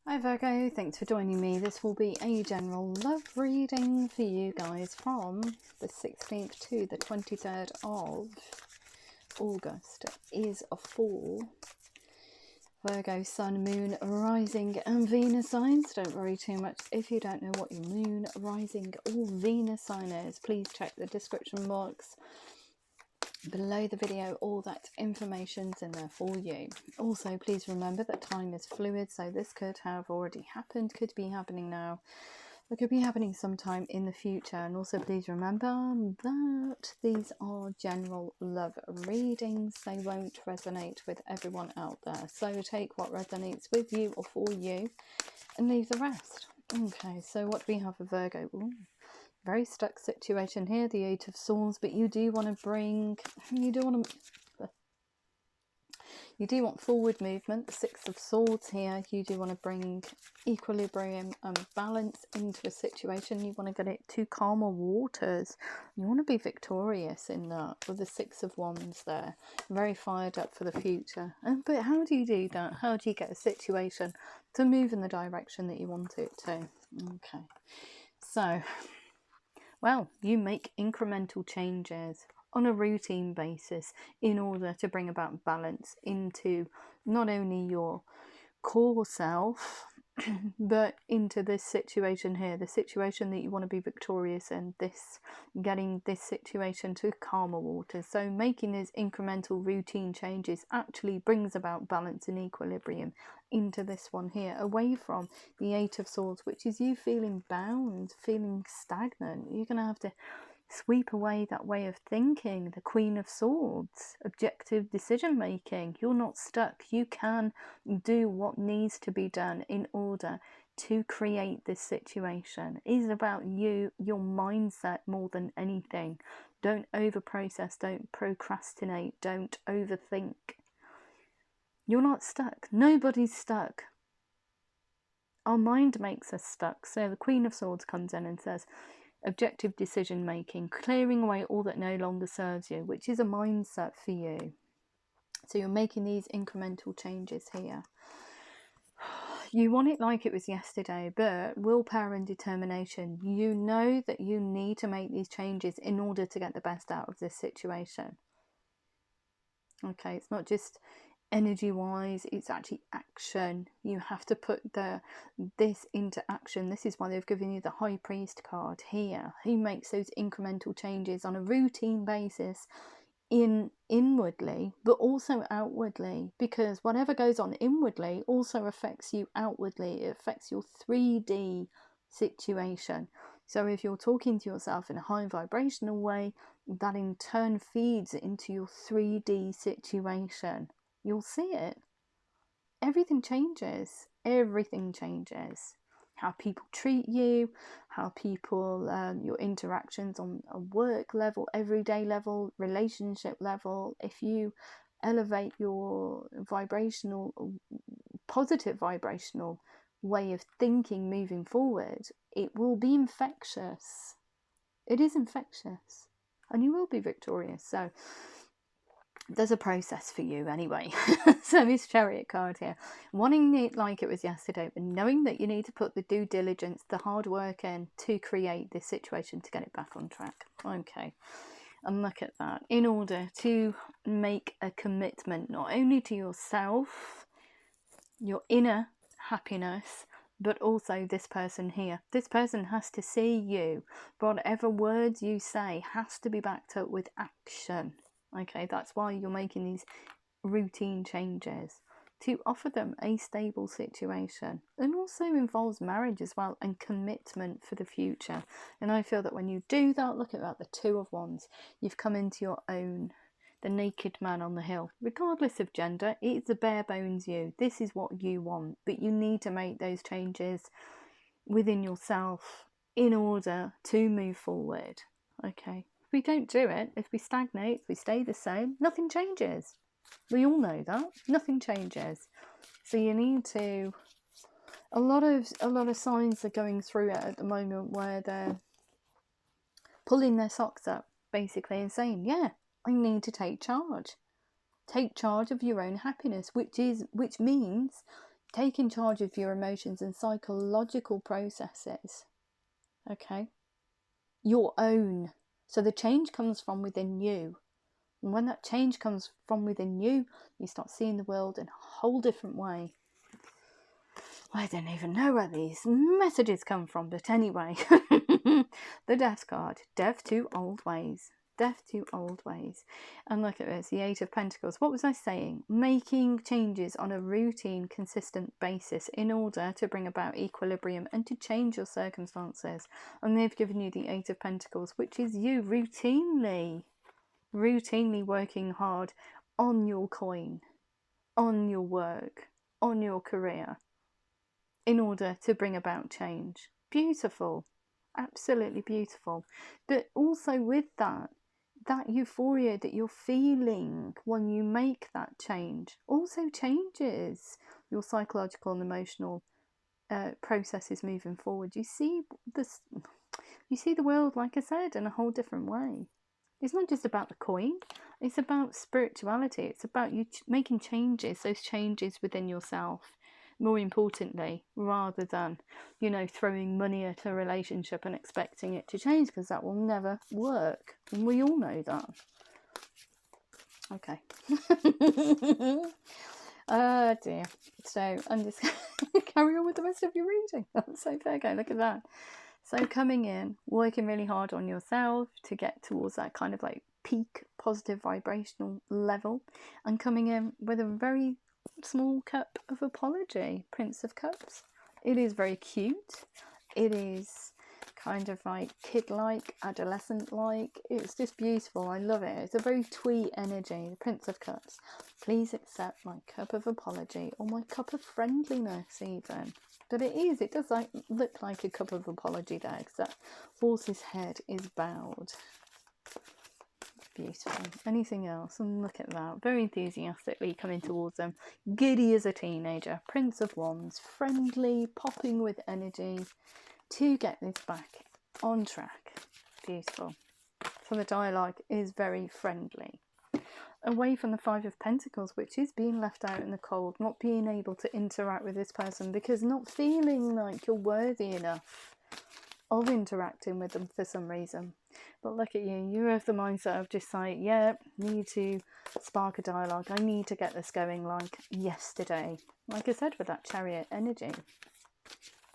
Hi Virgo, thanks for joining me. This will be a general love reading for you guys from the 16th to the 23rd of August. It is for Virgo, Sun, Moon, Rising and Venus signs. Don't worry too much if you don't know what your Moon, Rising or Venus sign is. Please check the description box below the video. All that information's in there for you. Also, please remember that time is fluid, so this could have already happened, could be happening now, or could be happening sometime in the future. And also please remember that these are general love readings. They won't resonate with everyone out there, so take what resonates with you or for you and leave the rest. Okay, so what do we have for Virgo? Ooh, very stuck situation here, the Eight of Swords, but you do want forward movement. The Six of Swords here, you do want to bring equilibrium and balance into a situation. You want to get it to calmer waters. You want to be victorious in that with the Six of Wands there. Very fired up for the future. But how do you do that? How do you get a situation to move in the direction that you want it to? Okay, so, well, you make incremental changes on a routine basis in order to bring about balance into not only your core self, but into this situation here, the situation that you want to be victorious in, getting this situation to calmer waters. So making these incremental routine changes actually brings about balance and equilibrium into this one here, away from the Eight of Swords, which is you feeling bound, feeling stagnant. You're going to have to sweep away that way of thinking. The Queen of Swords, objective decision making. You're not stuck. You can do what needs to be done in order to create this situation. It is about you, your mindset more than anything. Don't over process, don't procrastinate, don't overthink. You're not stuck. Nobody's stuck. Our mind makes us stuck. So the Queen of Swords comes in and says, objective decision making, clearing away all that no longer serves you, which is a mindset for you. So you're making these incremental changes here. You want it like it was yesterday, but willpower and determination, you know that you need to make these changes in order to get the best out of this situation. Okay, it's not just energy wise, it's actually action. You have to put this into action. This is why they've given you the High Priest card here. He makes those incremental changes on a routine basis, inwardly but also outwardly, because whatever goes on inwardly also affects you outwardly. It affects your 3D situation. So if you're talking to yourself in a high vibrational way, that in turn feeds into your 3D situation. You'll see it. Everything changes. Everything changes. How people treat you, how people, your interactions on a work level, everyday level, relationship level. If you elevate your positive vibrational way of thinking moving forward, it will be infectious. It is infectious, and you will be victorious. So there's a process for you anyway. So this Chariot card here, wanting it like it was yesterday, but knowing that you need to put the due diligence, the hard work in to create this situation to get it back on track. Okay, and look at that. In order to make a commitment not only to yourself, your inner happiness, but also this person here. This person has to see you. Whatever words you say has to be backed up with action. Okay, that's why you're making these routine changes, to offer them a stable situation, and also involves marriage as well and commitment for the future. And I feel that when you do that, look at that, the Two of Wands, you've come into your own, the naked man on the hill. Regardless of gender, it's the bare bones you. This is what you want, but you need to make those changes within yourself in order to move forward. Okay, if we don't do it, if we stagnate, if we stay the same, nothing changes. We all know that. Nothing changes. So you need to, a lot of signs are going through it at the moment where they're pulling their socks up basically and saying, yeah, I need to take charge. Take charge of your own happiness, which means taking charge of your emotions and psychological processes. Okay? Your own. So the change comes from within you. And when that change comes from within you, you start seeing the world in a whole different way. I don't even know where these messages come from, but anyway. The Death card. Death to old ways. Death to old ways. And look at this, the Eight of Pentacles. What was I saying? Making changes on a routine, consistent basis in order to bring about equilibrium and to change your circumstances. And they've given you the Eight of Pentacles, which is you routinely working hard on your coin, on your work, on your career, in order to bring about change. Beautiful. Absolutely beautiful. But also with that euphoria that you're feeling when you make that change also changes your psychological and emotional processes moving forward. You see the world, like I said, in a whole different way. It's not just about the coin, it's about spirituality. It's about you making changes, those changes within yourself, more importantly, rather than, you know, throwing money at a relationship and expecting it to change, because that will never work. And we all know that. Okay. Oh dear. So I'm just going to carry on with the rest of your reading. So Virgo, look at that. So coming in, working really hard on yourself to get towards that kind of like peak positive vibrational level, and coming in with a very small cup of apology. Prince of Cups. It is very cute. It is kind of like kid-like, adolescent-like. It's just beautiful. I love it. It's a very twee energy. The Prince of Cups. Please accept my cup of apology, or my cup of friendliness even. But it does look like a cup of apology there, because that horse's head is bowed. Beautiful. Anything else? And look at that. Very enthusiastically coming towards them. Giddy as a teenager. Prince of Wands. Friendly, popping with energy to get this back on track. Beautiful. So the dialogue is very friendly. Away from the Five of Pentacles, which is being left out in the cold, not being able to interact with this person because not feeling like you're worthy enough of interacting with them for some reason. But look at you, you're of the mindset of just like, yeah, need to spark a dialogue. I need to get this going like yesterday. Like I said, with that Chariot energy.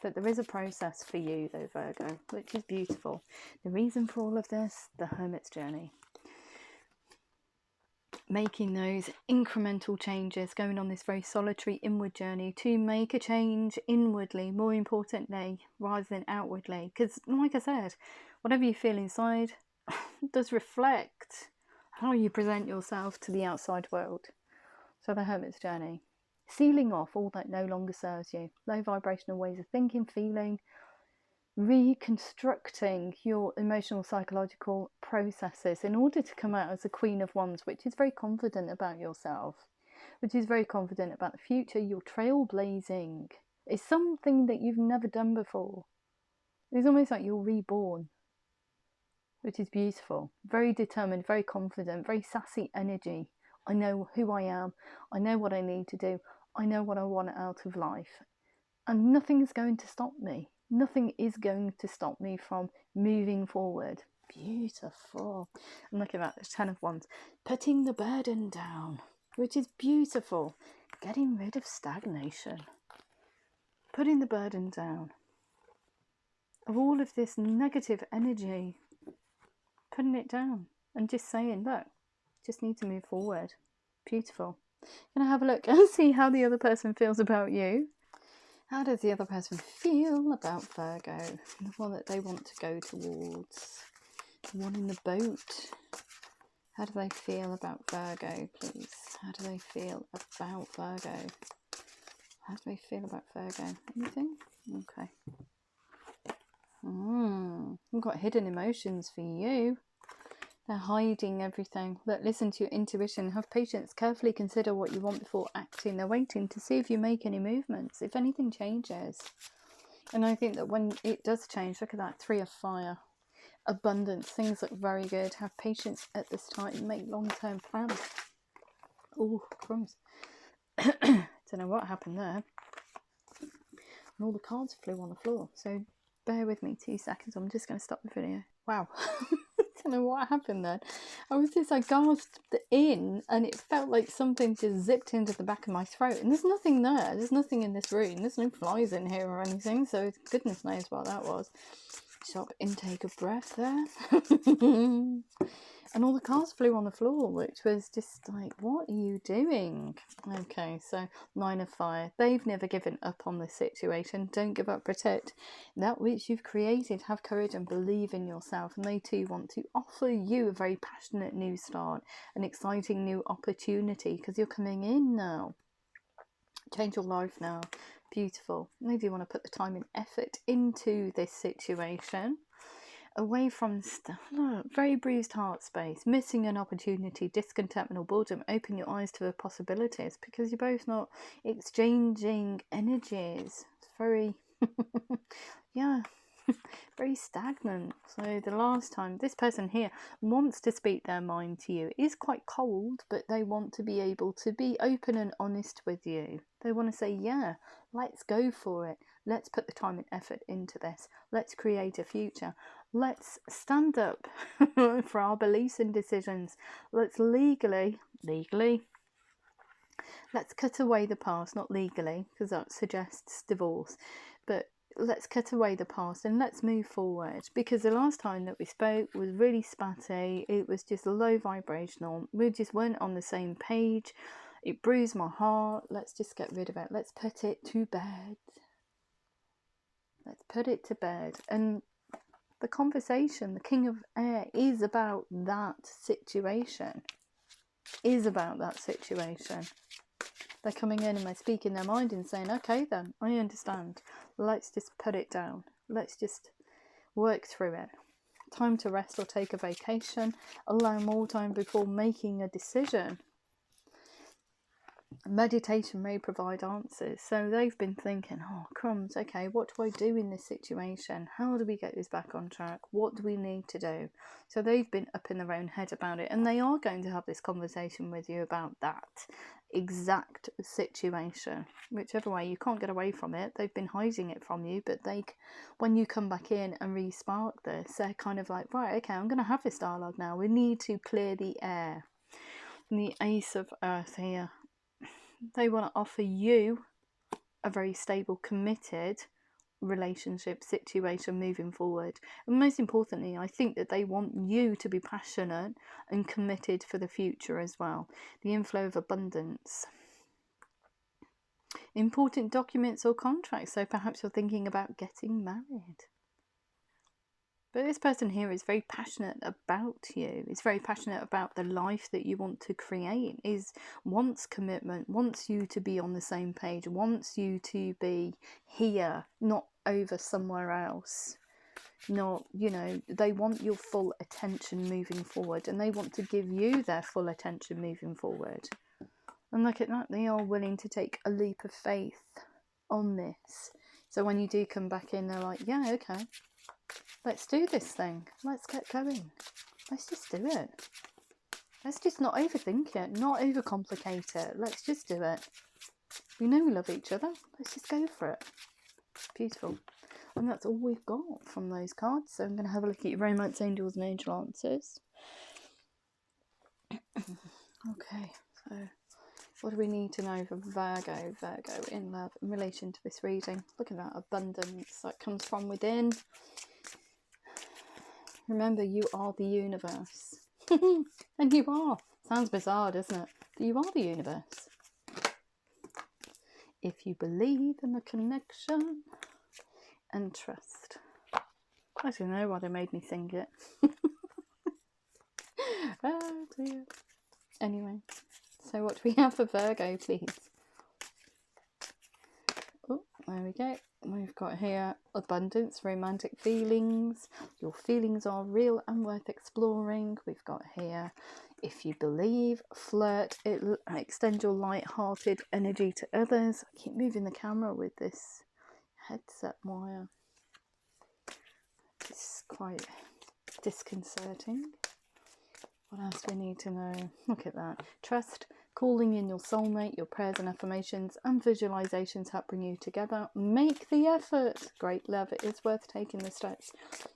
But there is a process for you though, Virgo, which is beautiful. The reason for all of this, the Hermit's journey. Making those incremental changes, going on this very solitary inward journey to make a change inwardly, more importantly, rather than outwardly. Because, like I said, whatever you feel inside does reflect how you present yourself to the outside world. So the Hermit's journey. Sealing off all that no longer serves you. Low vibrational ways of thinking, feeling, reconstructing your emotional psychological processes in order to come out as a Queen of Wands, which is very confident about yourself, which is very confident about the future. You're trailblazing. It's something that you've never done before. It's almost like you're reborn, which is beautiful. Very determined, very confident, very sassy energy. I know who I am. I know what I need to do. I know what I want out of life, and nothing is going to stop me. Nothing is going to stop me from moving forward. Beautiful. And look at that, the Ten of Wands. Putting the burden down, which is beautiful. Getting rid of stagnation. Putting the burden down. Of all of this negative energy. Putting it down. And just saying, look, just need to move forward. Beautiful. Gonna have a look and see how the other person feels about you. How does the other person feel about Virgo? The one that they want to go towards. The one in the boat. How do they feel about Virgo, please? How do they feel about Virgo? How do they feel about Virgo? Anything? Okay. We've got hidden emotions for you. They're hiding everything. Look, listen to your intuition. Have patience. Carefully consider what you want before acting. They're waiting to see if you make any movements, if anything changes. And I think that when it does change, look at that, Three of Fire. Abundance. Things look very good. Have patience at this time. Make long-term plans. Oh, crumbs. Don't know what happened there. and all the cards flew on the floor. So bear with me 2 seconds. I'm just going to stop the video. Wow. I don't know what happened then. I gasped in, and it felt like something just zipped into the back of my throat. And there's nothing there. There's nothing in this room. There's no flies in here or anything. So goodness knows what that was. Sharp intake of breath there. And all the cards flew on the floor, which was just like, what are you doing? Okay, so 9 of Fire. They've never given up on this situation. Don't give up, protect that which you've created. Have courage and believe in yourself. And they too want to offer you a very passionate new start, an exciting new opportunity, because you're coming in now. Change your life now. Beautiful. They do want to put the time and effort into this situation. Away from stuff. Look, very bruised heart space, missing an opportunity, discontentment or boredom. Open your eyes to the possibilities, because you're both not exchanging energies. It's very yeah, very stagnant. So the last time, this person here wants to speak their mind to you. It is quite cold, but they want to be able to be open and honest with you. They want to say, yeah, let's go for it. Let's put the time and effort into this. Let's create a future. Let's stand up for our beliefs and decisions. Let's legally, let's cut away the past, not legally, because that suggests divorce, but let's cut away the past and let's move forward, because the last time that we spoke was really spatty. It was just low vibrational. We just weren't on the same page. It bruised my heart. Let's just get rid of it. Let's put it to bed. Let's put it to bed. And the conversation, the King of Air, is about that situation. They're coming in and they're speaking their mind and saying, okay then, I understand. Let's just put it down. Let's just work through it. Time to rest or take a vacation. Allow more time before making a decision. Meditation may provide answers. So they've been thinking, oh crumbs, okay, what do I do in this situation? How do we get this back on track? What do we need to do? So they've been up in their own head about it, and they are going to have this conversation with you about that exact situation. Whichever way, you can't get away from it. They've been hiding it from you, but when you come back in and re-spark this, they're kind of like, right, okay, I'm going to have this dialogue now. We need to clear the air. And the Ace of Earth here. They want to offer you a very stable, committed relationship situation moving forward. And most importantly, I think that they want you to be passionate and committed for the future as well. The inflow of abundance. Important documents or contracts. So perhaps you're thinking about getting married. But this person here is very passionate about you. Is very passionate about the life that you want to create. Wants commitment, wants you to be on the same page, wants you to be here, not over somewhere else. Not, they want your full attention moving forward, and they want to give you their full attention moving forward. And look at that, they are willing to take a leap of faith on this. So when you do come back in, they're like, yeah, okay. Let's do this thing. Let's get going. Let's just do it. Let's just not overthink it, not overcomplicate it. Let's just do it. We know we love each other. Let's just go for it. Beautiful. And that's all we've got from those cards. So I'm going to have a look at your romance, angels and angel answers. Okay, so what do we need to know for Virgo? Virgo in love in relation to this reading. Look at that abundance that comes from within. Remember, you are the universe. And you are. Sounds bizarre, doesn't it? But you are the universe. If you believe in the connection and trust. I don't know why they made me sing it. Oh dear. Anyway, so what do we have for Virgo, please? Oh, there we go. We've got here abundance, romantic feelings. Your feelings are real and worth exploring. We've got here, if you believe, flirt, extend your light-hearted energy to others. I keep moving the camera with this headset wire. It's quite disconcerting. What else do we need to know? Look at that. Trust, Calling in your soulmate, your prayers and affirmations and visualizations help bring you together. Make the effort. Great love. It is worth taking the steps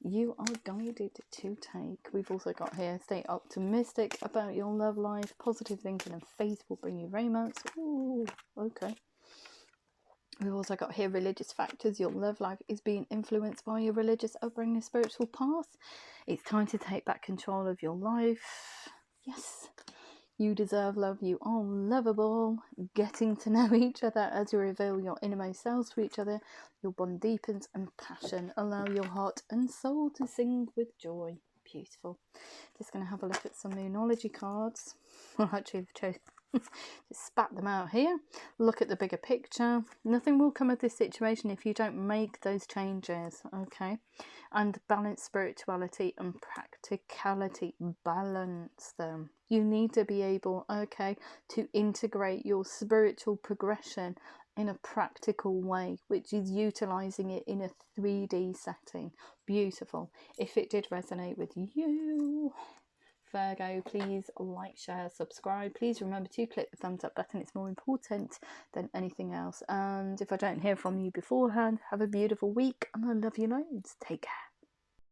you are guided to take. We've also got here, stay optimistic about your love life. Positive thinking and faith will bring you romance. Ooh, okay. We've also got here religious factors. Your love life is being influenced by your religious upbringing and spiritual path. It's time to take back control of your life. Yes. You deserve love. You are lovable. Getting to know each other as you reveal your innermost selves to each other. Your bond deepens and passion. Allow your heart and soul to sing with joy. Beautiful. Just going to have a look at some Moonology cards. Well, actually, I've chosen just spat them out here. Look at the bigger picture. Nothing will come of this situation if you don't make those changes, okay? And balance spirituality and practicality. Balance them. You need to be able, okay, to integrate your spiritual progression in a practical way, which is utilizing it in a 3D setting. Beautiful. If it did resonate with you, Virgo, please like, share, subscribe. Please remember to click the thumbs up button. It's more important than anything else. And if I don't hear from you beforehand, have a beautiful week and I love you loads. Take care.